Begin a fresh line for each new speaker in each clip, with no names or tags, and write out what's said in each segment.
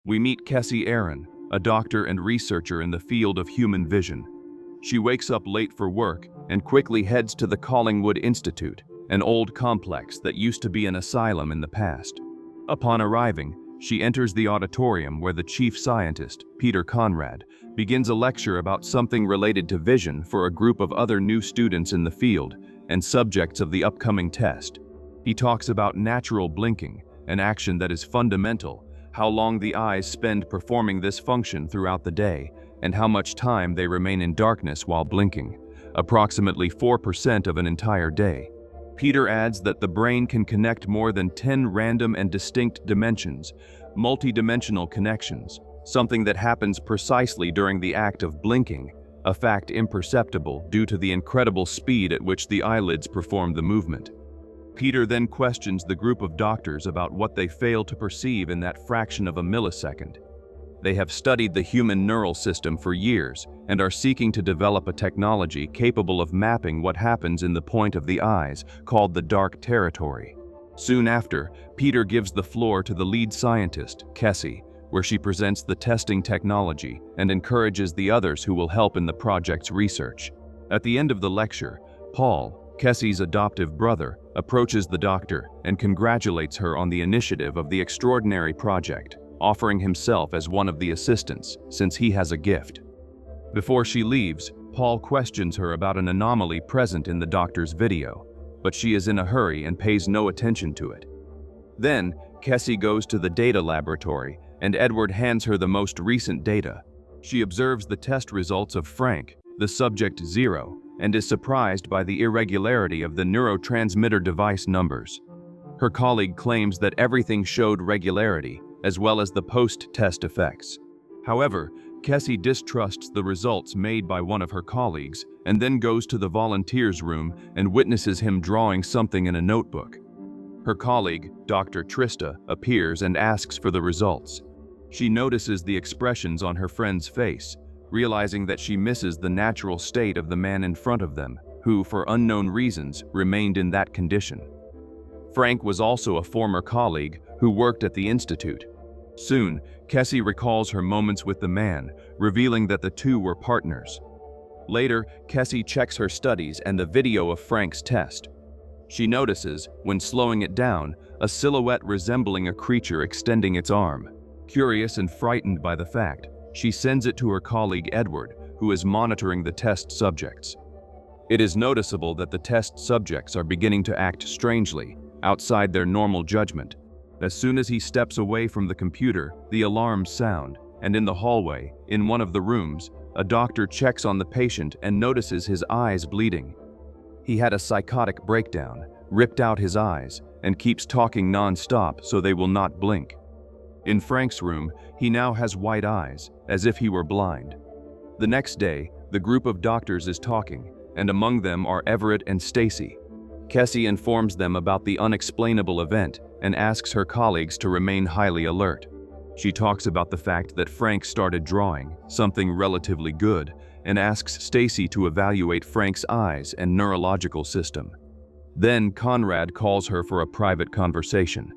We meet Kessie Aaron, a doctor and researcher in the field of human vision. She wakes up late for work and quickly heads to the Collingwood Institute, an old complex that used to be an asylum in the past. Upon arriving, she enters the auditorium where the chief scientist, Peter Conrad, begins a lecture about something related to vision for a group of other new students in the field and subjects of the upcoming test. He talks about natural blinking, an action that is fundamental, how long the eyes spend performing this function throughout the day, and how much time they remain in darkness while blinking, approximately 4% of an entire day. Peter adds that the brain can connect more than 10 random and distinct dimensions, multi-dimensional connections, something that happens precisely during the act of blinking, a fact imperceptible due to the incredible speed at which the eyelids perform the movement. Peter then questions the group of doctors about what they fail to perceive in that fraction of a millisecond. They have studied the human neural system for years and are seeking to develop a technology capable of mapping what happens in the point of the eyes, called the dark territory. Soon after, Peter gives the floor to the lead scientist, Kessie, where she presents the testing technology and encourages the others who will help in the project's research. At the end of the lecture, Paul, Kessie's adoptive brother, approaches the doctor and congratulates her on the initiative of the extraordinary project, offering himself as one of the assistants, since he has a gift. Before she leaves, Paul questions her about an anomaly present in the doctor's video, but she is in a hurry and pays no attention to it. Then, Kessie goes to the data laboratory, and Edward hands her the most recent data. She observes the test results of Frank, the subject 0, and is surprised by the irregularity of the neurotransmitter device numbers. Her colleague claims that everything showed regularity, as well as the post-test effects. However, Kessie distrusts the results made by one of her colleagues and then goes to the volunteers' room and witnesses him drawing something in a notebook. Her colleague, Dr. Trista, appears and asks for the results. She notices the expressions on her friend's face, realizing that she misses the natural state of the man in front of them, who, for unknown reasons, remained in that condition. Frank was also a former colleague who worked at the institute. Soon, Kessie recalls her moments with the man, revealing that the two were partners. Later, Kessie checks her studies and the video of Frank's test. She notices, when slowing it down, a silhouette resembling a creature extending its arm. Curious and frightened by the fact, she sends it to her colleague Edward, who is monitoring the test subjects. It is noticeable that the test subjects are beginning to act strangely, outside their normal judgment. As soon as he steps away from the computer, the alarms sound, and in the hallway, in one of the rooms, a doctor checks on the patient and notices his eyes bleeding. He had a psychotic breakdown, ripped out his eyes, and keeps talking non-stop so they will not blink. In Frank's room, he now has white eyes, as if he were blind. The next day, the group of doctors is talking, and among them are Everett and Stacy. Kessie informs them about the unexplainable event and asks her colleagues to remain highly alert. She talks about the fact that Frank started drawing, something relatively good, and asks Stacy to evaluate Frank's eyes and neurological system. Then Conrad calls her for a private conversation.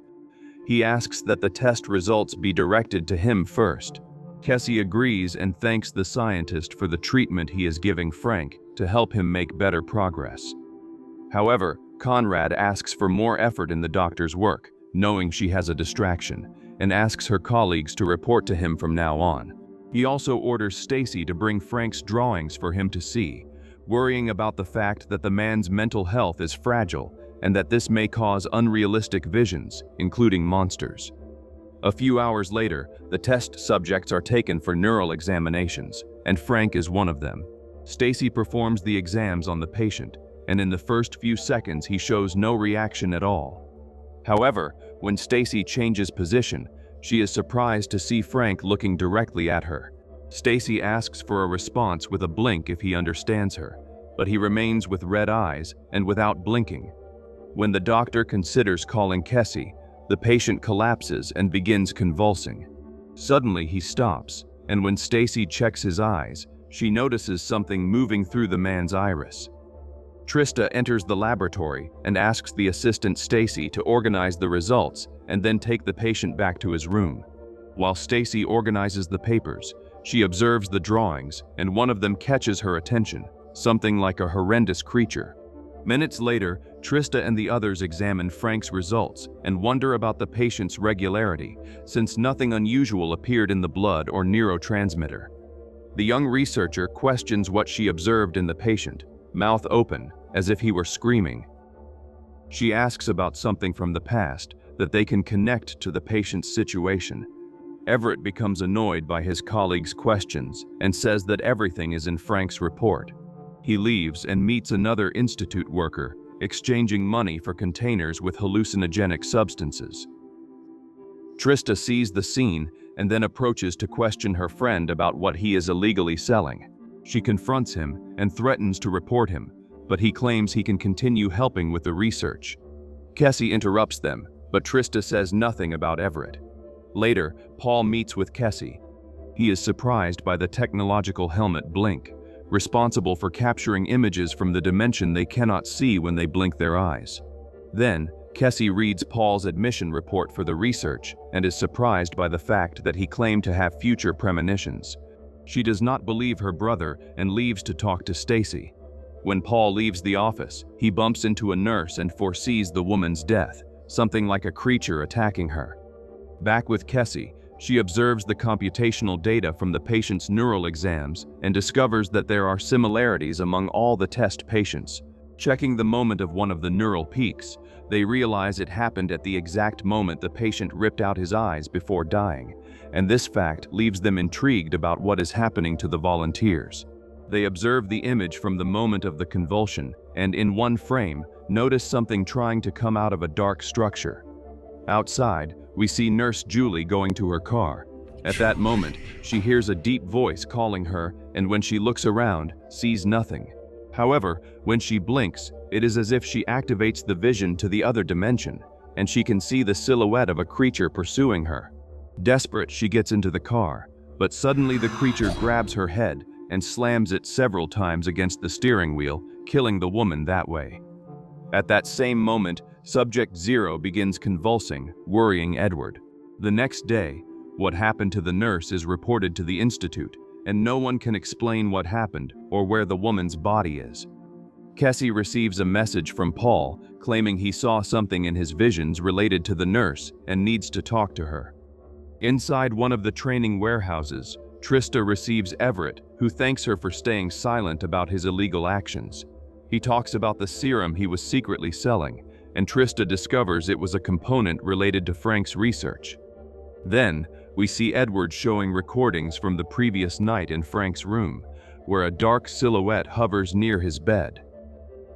He asks that the test results be directed to him first. Kessie agrees and thanks the scientist for the treatment he is giving Frank to help him make better progress. However, Conrad asks for more effort in the doctor's work, knowing she has a distraction, and asks her colleagues to report to him from now on. He also orders Stacy to bring Frank's drawings for him to see, worrying about the fact that the man's mental health is fragile and that this may cause unrealistic visions, including monsters. A few hours later, the test subjects are taken for neural examinations, and Frank is one of them. Stacy performs the exams on the patient, and in the first few seconds he shows no reaction at all. However, when Stacy changes position, she is surprised to see Frank looking directly at her. Stacy asks for a response with a blink if he understands her, but he remains with red eyes and without blinking. When the doctor considers calling Kessie, the patient collapses and begins convulsing. Suddenly he stops, and when Stacy checks his eyes, she notices something moving through the man's iris. Trista enters the laboratory and asks the assistant Stacy to organize the results and then take the patient back to his room. While Stacy organizes the papers, she observes the drawings, and one of them catches her attention, something like a horrendous creature. Minutes later, Trista and the others examine Frank's results and wonder about the patient's regularity, since nothing unusual appeared in the blood or neurotransmitter. The young researcher questions what she observed in the patient, mouth open, as if he were screaming. She asks about something from the past that they can connect to the patient's situation. Everett becomes annoyed by his colleague's questions and says that everything is in Frank's report. He leaves and meets another institute worker, exchanging money for containers with hallucinogenic substances. Trista sees the scene and then approaches to question her friend about what he is illegally selling. She confronts him and threatens to report him, but he claims he can continue helping with the research. Kessie interrupts them, but Trista says nothing about Everett. Later, Paul meets with Kessie. He is surprised by the technological helmet Blink, responsible for capturing images from the dimension they cannot see when they blink their eyes. Then, Kessie reads Paul's admission report for the research and is surprised by the fact that he claimed to have future premonitions. She does not believe her brother and leaves to talk to Stacy. When Paul leaves the office, he bumps into a nurse and foresees the woman's death, something like a creature attacking her. Back with Kessie, she observes the computational data from the patient's neural exams and discovers that there are similarities among all the test patients. Checking the moment of one of the neural peaks, they realize it happened at the exact moment the patient ripped out his eyes before dying, and this fact leaves them intrigued about what is happening to the volunteers. They observe the image from the moment of the convulsion and, in one frame, notice something trying to come out of a dark structure. Outside, we see Nurse Julie going to her car. At that moment, she hears a deep voice calling her, and when she looks around, sees nothing. However, when she blinks, it is as if she activates the vision to the other dimension, and she can see the silhouette of a creature pursuing her. Desperate, she gets into the car, but suddenly the creature grabs her head and slams it several times against the steering wheel, killing the woman that way. At that same moment, Subject Zero begins convulsing, worrying Edward. The next day, what happened to the nurse is reported to the institute, and no one can explain what happened or where the woman's body is. Kessie receives a message from Paul claiming he saw something in his visions related to the nurse and needs to talk to her. Inside one of the training warehouses, Trista receives Everett, who thanks her for staying silent about his illegal actions. He talks about the serum he was secretly selling, and Trista discovers it was a component related to Frank's research. Then, we see Edward showing recordings from the previous night in Frank's room, where a dark silhouette hovers near his bed.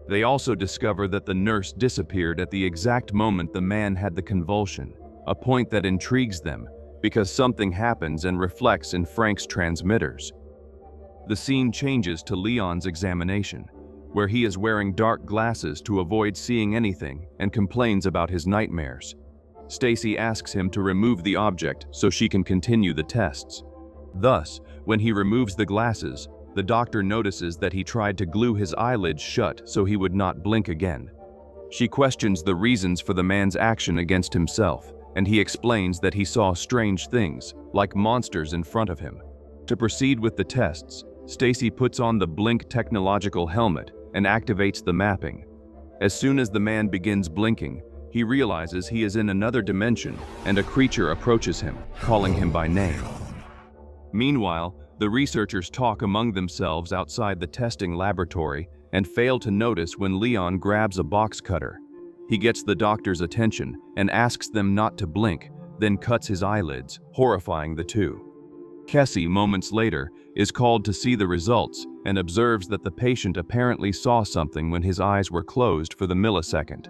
They also discover that the nurse disappeared at the exact moment the man had the convulsion, a point that intrigues them, because something happens and reflects in Frank's transmitters. The scene changes to Leon's examination, where he is wearing dark glasses to avoid seeing anything and complains about his nightmares. Stacy asks him to remove the object so she can continue the tests. Thus, when he removes the glasses, the doctor notices that he tried to glue his eyelids shut so he would not blink again. She questions the reasons for the man's action against himself, and he explains that he saw strange things, like monsters in front of him. To proceed with the tests, Stacy puts on the Blink technological helmet and activates the mapping. As soon as the man begins blinking, he realizes he is in another dimension and a creature approaches him, calling him by name. Meanwhile, the researchers talk among themselves outside the testing laboratory and fail to notice when Leon grabs a box cutter. He gets the doctor's attention and asks them not to blink, then cuts his eyelids, horrifying the two. Kessie, moments later, is called to see the results and observes that the patient apparently saw something when his eyes were closed for the millisecond.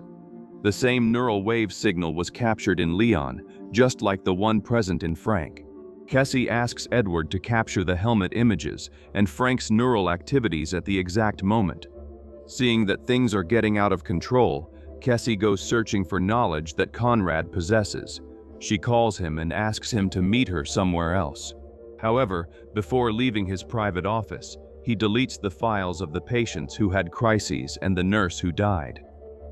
The same neural wave signal was captured in Leon, just like the one present in Frank. Kessie asks Edward to capture the helmet images and Frank's neural activities at the exact moment. Seeing that things are getting out of control, Kessie goes searching for knowledge that Conrad possesses. She calls him and asks him to meet her somewhere else. However, before leaving his private office, he deletes the files of the patients who had crises and the nurse who died.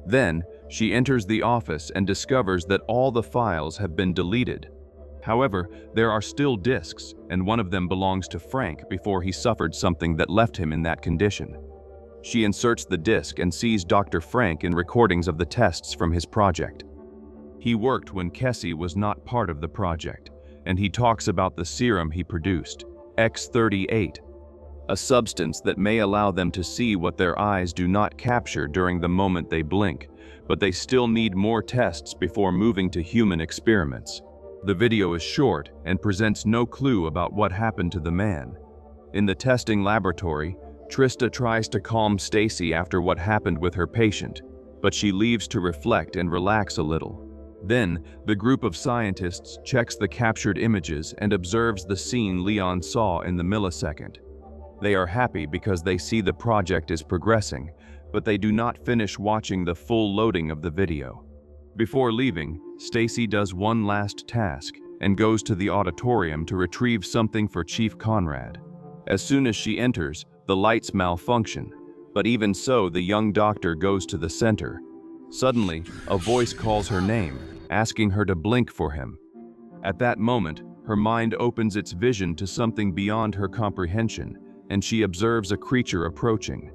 Then, she enters the office and discovers that all the files have been deleted. However, there are still discs, and one of them belongs to Frank before he suffered something that left him in that condition. She inserts the disc and sees Dr. Frank in recordings of the tests from his project. He worked when Kessie was not part of the project, and he talks about the serum he produced, X38, a substance that may allow them to see what their eyes do not capture during the moment they blink, but they still need more tests before moving to human experiments. The video is short and presents no clue about what happened to the man. In the testing laboratory, Trista tries to calm Stacy after what happened with her patient, but she leaves to reflect and relax a little. Then, the group of scientists checks the captured images and observes the scene Leon saw in the millisecond. They are happy because they see the project is progressing, but they do not finish watching the full loading of the video. Before leaving, Stacy does one last task and goes to the auditorium to retrieve something for Chief Conrad. As soon as she enters, the lights malfunction, but even so, the young doctor goes to the center. Suddenly, a voice calls her name, asking her to blink for him. At that moment, her mind opens its vision to something beyond her comprehension, and she observes a creature approaching.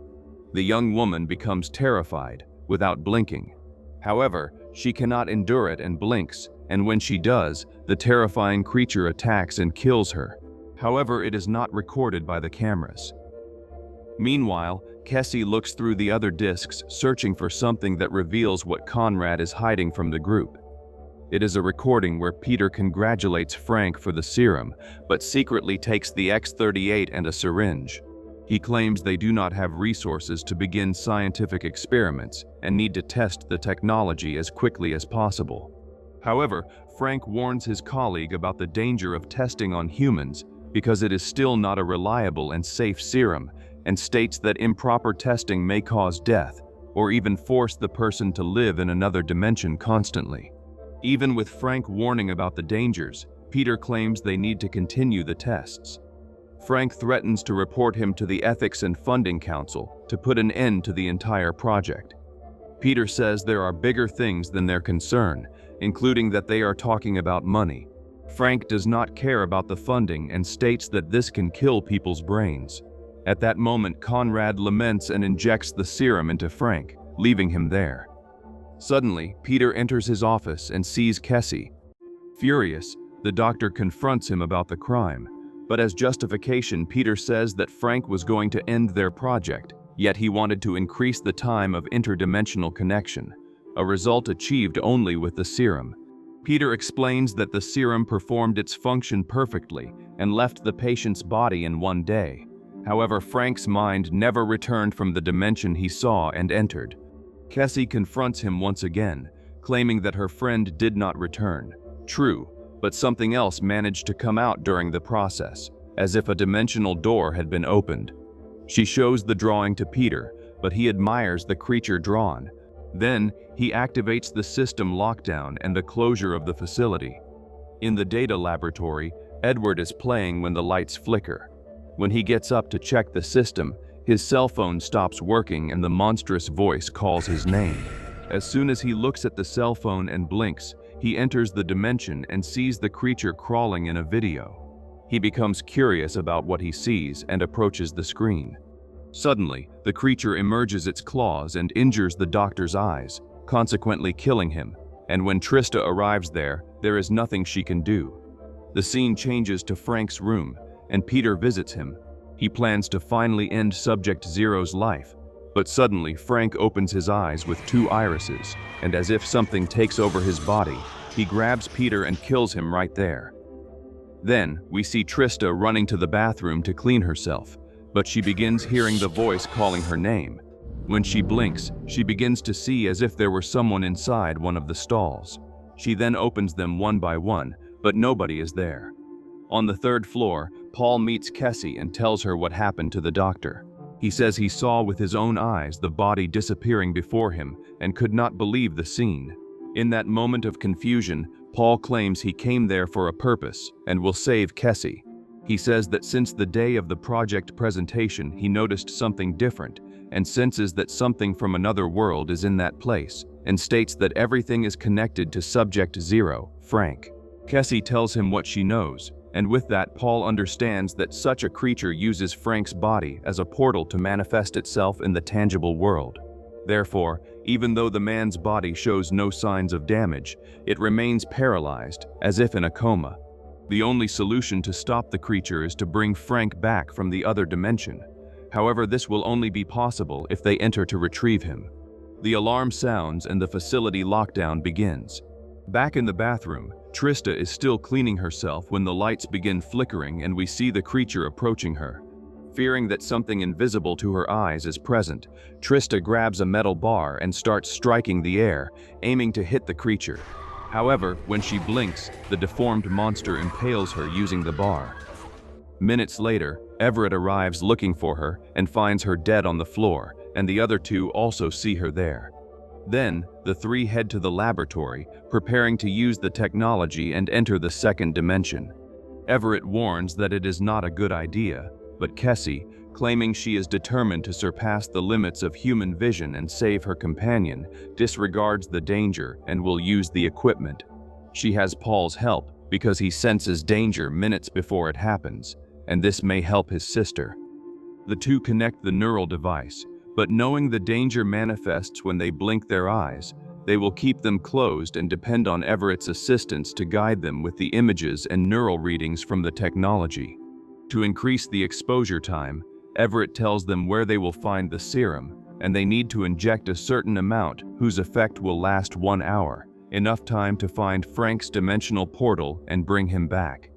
The young woman becomes terrified, without blinking. However, she cannot endure it and blinks, and when she does, the terrifying creature attacks and kills her. However, it is not recorded by the cameras. Meanwhile, Kessie looks through the other discs, searching for something that reveals what Conrad is hiding from the group. It is a recording where Peter congratulates Frank for the serum, but secretly takes the X38 and a syringe. He claims they do not have resources to begin scientific experiments and need to test the technology as quickly as possible. However, Frank warns his colleague about the danger of testing on humans because it is still not a reliable and safe serum, and states that improper testing may cause death or even force the person to live in another dimension constantly. Even with Frank warning about the dangers, Peter claims they need to continue the tests. Frank threatens to report him to the Ethics and Funding Council to put an end to the entire project. Peter says there are bigger things than their concern, including that they are talking about money. Frank does not care about the funding and states that this can kill people's brains. At that moment, Conrad laments and injects the serum into Frank, leaving him there. Suddenly, Peter enters his office and sees Kessie. Furious, the doctor confronts him about the crime, but as justification, Peter says that Frank was going to end their project, yet he wanted to increase the time of interdimensional connection, a result achieved only with the serum. Peter explains that the serum performed its function perfectly and left the patient's body in one day. However, Frank's mind never returned from the dimension he saw and entered. Kessie confronts him once again, claiming that her friend did not return. True, but something else managed to come out during the process, as if a dimensional door had been opened. She shows the drawing to Peter, but he admires the creature drawn. Then, he activates the system lockdown and the closure of the facility. In the data laboratory, Edward is playing when the lights flicker. When he gets up to check the system, his cell phone stops working and the monstrous voice calls his name. As soon as he looks at the cell phone and blinks, he enters the dimension and sees the creature crawling in a video. He becomes curious about what he sees and approaches the screen. Suddenly, the creature emerges its claws and injures the doctor's eyes, consequently killing him, and when Trista arrives there is nothing she can do. The scene changes to Frank's room, and Peter visits him. He plans to finally end Subject Zero's life, but suddenly Frank opens his eyes with two irises, and as if something takes over his body, he grabs Peter and kills him right there. Then, we see Trista running to the bathroom to clean herself, but she begins hearing the voice calling her name. When she blinks, she begins to see as if there were someone inside one of the stalls. She then opens them one by one, but nobody is there. On the third floor, Paul meets Kessie and tells her what happened to the doctor. He says he saw with his own eyes the body disappearing before him and could not believe the scene. In that moment of confusion, Paul claims he came there for a purpose and will save Kessie. He says that since the day of the project presentation, he noticed something different and senses that something from another world is in that place, and states that everything is connected to Subject Zero, Frank. Cassie tells him what she knows, and with that Paul understands that such a creature uses Frank's body as a portal to manifest itself in the tangible world. Therefore, even though the man's body shows no signs of damage, it remains paralyzed, as if in a coma. The only solution to stop the creature is to bring Frank back from the other dimension. However, this will only be possible if they enter to retrieve him. The alarm sounds and the facility lockdown begins. Back in the bathroom, Trista is still cleaning herself when the lights begin flickering and we see the creature approaching her. Fearing that something invisible to her eyes is present, Trista grabs a metal bar and starts striking the air, aiming to hit the creature. However, when she blinks, the deformed monster impales her using the bar. Minutes later, Everett arrives looking for her and finds her dead on the floor, and the other two also see her there. Then, the three head to the laboratory, preparing to use the technology and enter the second dimension. Everett warns that it is not a good idea, but Cassie, claiming she is determined to surpass the limits of human vision and save her companion, disregards the danger and will use the equipment. She has Paul's help because he senses danger minutes before it happens, and this may help his sister. The two connect the neural device, but knowing the danger manifests when they blink their eyes, they will keep them closed and depend on Everett's assistance to guide them with the images and neural readings from the technology. To increase the exposure time, Everett tells them where they will find the serum, and they need to inject a certain amount whose effect will last 1 hour, enough time to find Frank's dimensional portal and bring him back.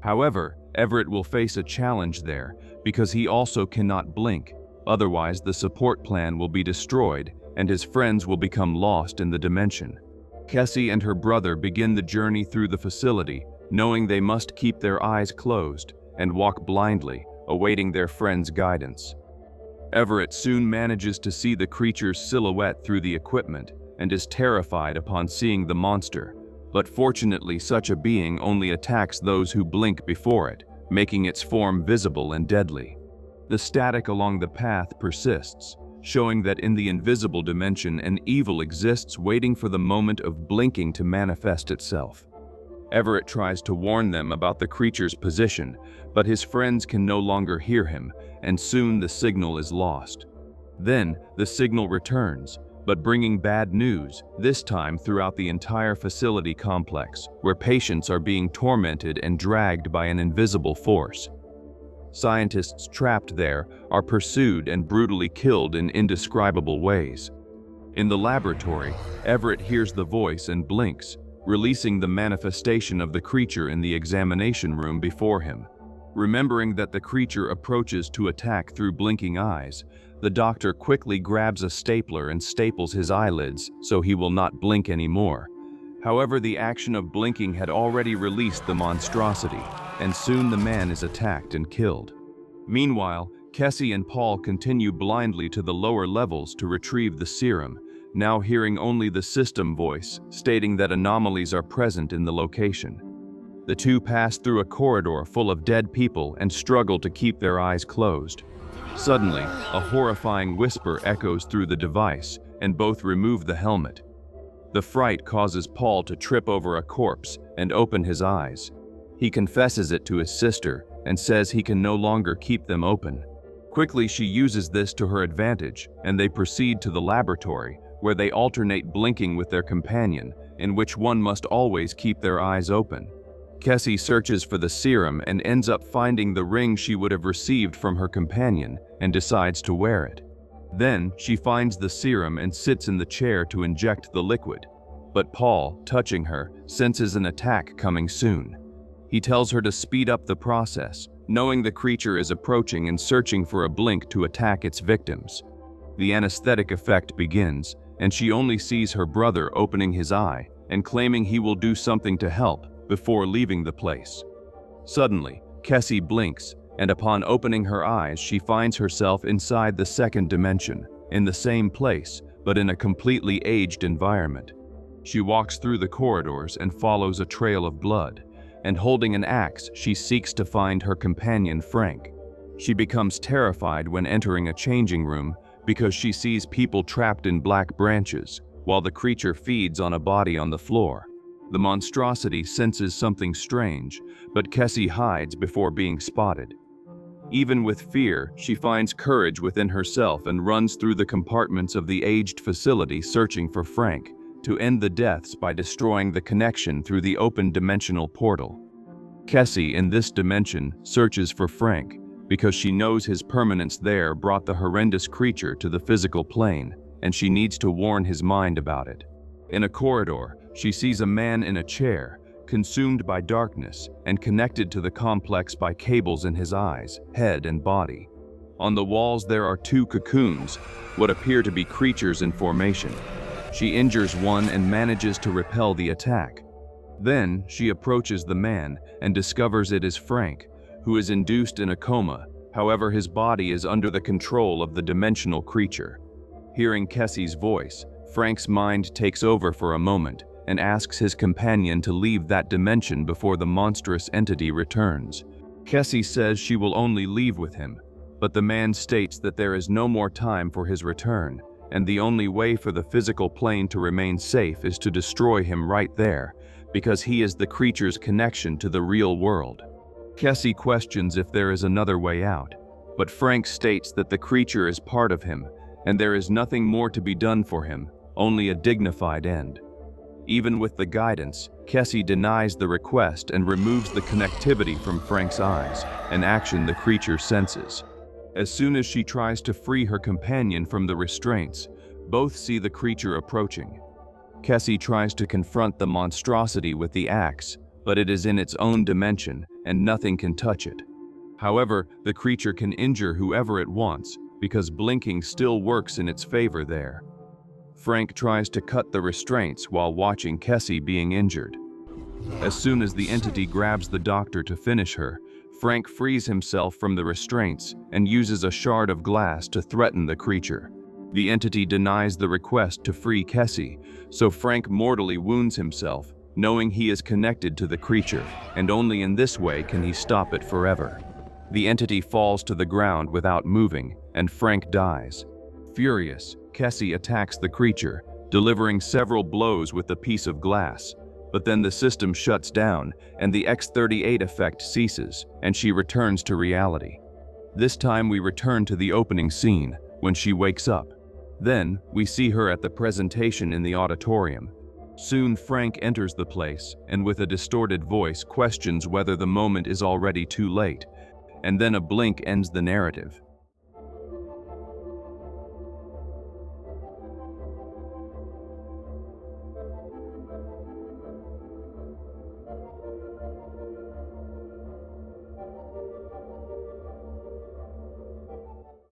However, Everett will face a challenge there because he also cannot blink, otherwise the support plan will be destroyed and his friends will become lost in the dimension. Cassie and her brother begin the journey through the facility, knowing they must keep their eyes closed and walk blindly, awaiting their friend's guidance. Everett soon manages to see the creature's silhouette through the equipment and is terrified upon seeing the monster, but fortunately such a being only attacks those who blink before it, making its form visible and deadly. The static along the path persists, showing that in the invisible dimension an evil exists waiting for the moment of blinking to manifest itself. Everett tries to warn them about the creature's position, but his friends can no longer hear him, and soon the signal is lost. Then, the signal returns, but bringing bad news, this time throughout the entire facility complex, where patients are being tormented and dragged by an invisible force. Scientists trapped there are pursued and brutally killed in indescribable ways. In the laboratory, Everett hears the voice and blinks, releasing the manifestation of the creature in the examination room before him. Remembering that the creature approaches to attack through blinking eyes, the doctor quickly grabs a stapler and staples his eyelids so he will not blink anymore. However, the action of blinking had already released the monstrosity, and soon the man is attacked and killed. Meanwhile, Cassie and Paul continue blindly to the lower levels to retrieve the serum, now hearing only the system voice stating that anomalies are present in the location. The two pass through a corridor full of dead people and struggle to keep their eyes closed. Suddenly, a horrifying whisper echoes through the device, and both remove the helmet. The fright causes Paul to trip over a corpse and open his eyes. He confesses it to his sister and says he can no longer keep them open. Quickly, she uses this to her advantage, and they proceed to the laboratory, where they alternate blinking with their companion, in which one must always keep their eyes open. Cassie searches for the serum and ends up finding the ring she would have received from her companion and decides to wear it. Then, she finds the serum and sits in the chair to inject the liquid. But Paul, touching her, senses an attack coming soon. He tells her to speed up the process, knowing the creature is approaching and searching for a blink to attack its victims. The anesthetic effect begins, and she only sees her brother opening his eye and claiming he will do something to help before leaving the place. Suddenly, Cassie blinks, and upon opening her eyes, she finds herself inside the second dimension, in the same place, but in a completely aged environment. She walks through the corridors and follows a trail of blood, and holding an axe, she seeks to find her companion Frank. She becomes terrified when entering a changing room because she sees people trapped in black branches, while the creature feeds on a body on the floor. The monstrosity senses something strange, but Kessie hides before being spotted. Even with fear, she finds courage within herself and runs through the compartments of the aged facility searching for Frank, to end the deaths by destroying the connection through the open dimensional portal. Kessie, in this dimension, searches for Frank because she knows his permanence there brought the horrendous creature to the physical plane, and she needs to warn his mind about it. In a corridor, she sees a man in a chair, consumed by darkness and connected to the complex by cables in his eyes, head, and body. On the walls there are two cocoons, what appear to be creatures in formation. She injures one and manages to repel the attack. Then she approaches the man and discovers it is Frank, who is induced in a coma. However, his body is under the control of the dimensional creature. Hearing Kessie's voice, Frank's mind takes over for a moment and asks his companion to leave that dimension before the monstrous entity returns. Kessie says she will only leave with him, but the man states that there is no more time for his return, and the only way for the physical plane to remain safe is to destroy him right there, because he is the creature's connection to the real world. Kessie questions if there is another way out, but Frank states that the creature is part of him, and there is nothing more to be done for him, only a dignified end. Even with the guidance, Kessie denies the request and removes the connectivity from Frank's eyes, an action the creature senses. As soon as she tries to free her companion from the restraints, both see the creature approaching. Kessie tries to confront the monstrosity with the axe, but it is in its own dimension and nothing can touch it. However, the creature can injure whoever it wants because blinking still works in its favor there. Frank tries to cut the restraints while watching Kessie being injured. As soon as the entity grabs the doctor to finish her, Frank frees himself from the restraints and uses a shard of glass to threaten the creature. The entity denies the request to free Kessie, so Frank mortally wounds himself, knowing he is connected to the creature, and only in this way can he stop it forever. The entity falls to the ground without moving, and Frank dies. Furious, Kessie attacks the creature, delivering several blows with the piece of glass. But then the system shuts down, and the X-38 effect ceases, and she returns to reality. This time we return to the opening scene, when she wakes up. Then, we see her at the presentation in the auditorium. Soon Frank enters the place, and with a distorted voice questions whether the moment is already too late. And then a blink ends the narrative.